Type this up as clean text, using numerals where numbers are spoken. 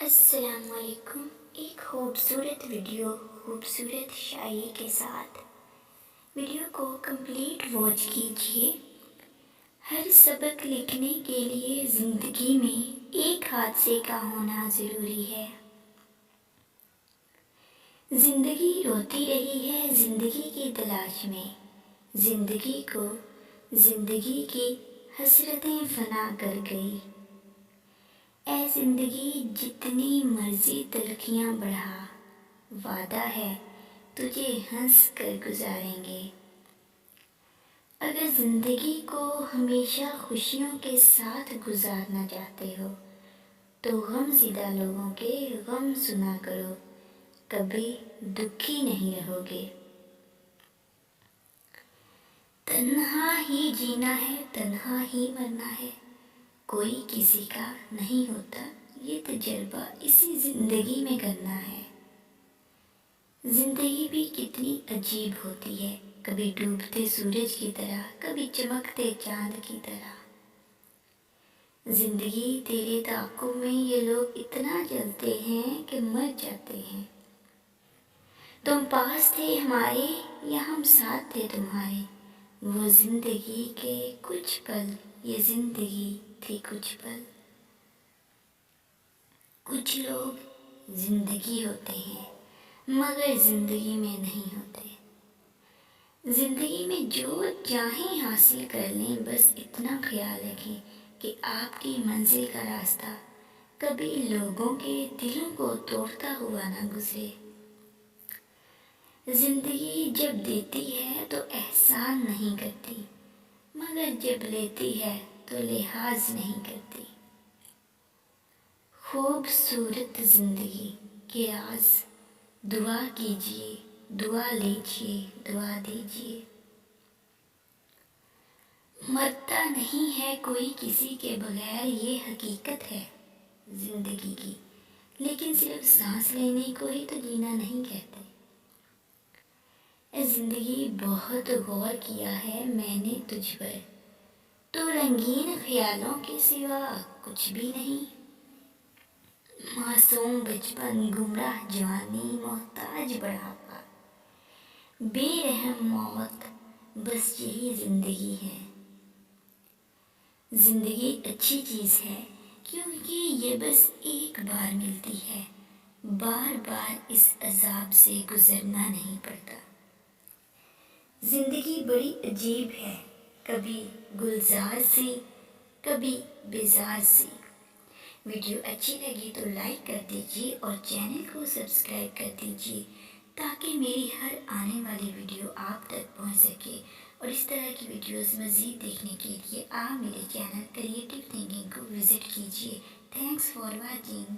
السلام علیکم۔ ایک خوبصورت ویڈیو خوبصورت شاعری کے ساتھ ویڈیو کو کمپلیٹ واچ کیجیے۔ ہر سبق لکھنے کے لیے زندگی میں ایک حادثے کا ہونا ضروری ہے۔ زندگی روتی رہی ہے زندگی کی تلاش میں، زندگی کو زندگی کی حسرتیں فنا کر گئی۔ اے زندگی جتنی مرضی تلخیاں بڑھا، وعدہ ہے تجھے ہنس کر گزاریں گے۔ اگر زندگی کو ہمیشہ خوشیوں کے ساتھ گزارنا چاہتے ہو تو غم زدہ لوگوں کے غم سنا کرو، کبھی دکھی نہیں رہو گے۔ تنہا ہی جینا ہے تنہا ہی مرنا ہے، کوئی کسی کا نہیں ہوتا، یہ تجربہ اسی زندگی میں کرنا ہے۔ زندگی بھی کتنی عجیب ہوتی ہے، کبھی ڈوبتے سورج کی طرح، کبھی چمکتے چاند کی طرح۔ زندگی تیرے تعاقب میں یہ لوگ اتنا جلتے ہیں کہ مر جاتے ہیں۔ تم پاس تھے ہمارے یا ہم ساتھ تھے تمہارے، وہ زندگی کے کچھ پل، یہ زندگی تھی کچھ پل۔ کچھ لوگ زندگی ہوتے ہیں مگر زندگی میں نہیں ہوتے۔ زندگی میں جو چاہیں حاصل کر لیں، بس اتنا خیال رکھیں کہ آپ کی منزل کا راستہ کبھی لوگوں کے دلوں کو توڑتا ہوا نہ گزرے۔ زندگی جب دیتی ہے تو احسان نہیں کرتی، مگر جب لیتی ہے تو لحاظ نہیں کرتی۔ خوبصورت زندگی کے راز دعا کیجیے، دعا لیجیے، دعا دیجیے۔ مرتا نہیں ہے کوئی کسی کے بغیر، یہ حقیقت ہے زندگی کی، لیکن صرف سانس لینے کو ہی تو جینا نہیں کہتے۔ اے زندگی بہت غور کیا ہے میں نے تجھ پر، تو رنگین خیالوں کے سوا کچھ بھی نہیں۔ معصوم بچپن، گمراہ جوانی، محتاج بڑھاپا، بے رحم موت، بس یہی زندگی ہے۔ زندگی اچھی چیز ہے کیونکہ یہ بس ایک بار ملتی ہے، بار بار اس عذاب سے گزرنا نہیں پڑتا۔ زندگی بڑی عجیب ہے، کبھی گلزار سی، کبھی بیزار سی۔ ویڈیو اچھی لگی تو لائک کر دیجیے اور چینل کو سبسکرائب کر دیجیے تاکہ میری ہر آنے والی ویڈیو آپ تک پہنچ سکے، اور اس طرح کی ویڈیوز مزید دیکھنے کے لیے آپ میرے چینل کریٹو تھنکنگ کو وزٹ کیجیے۔ Thanks for watching.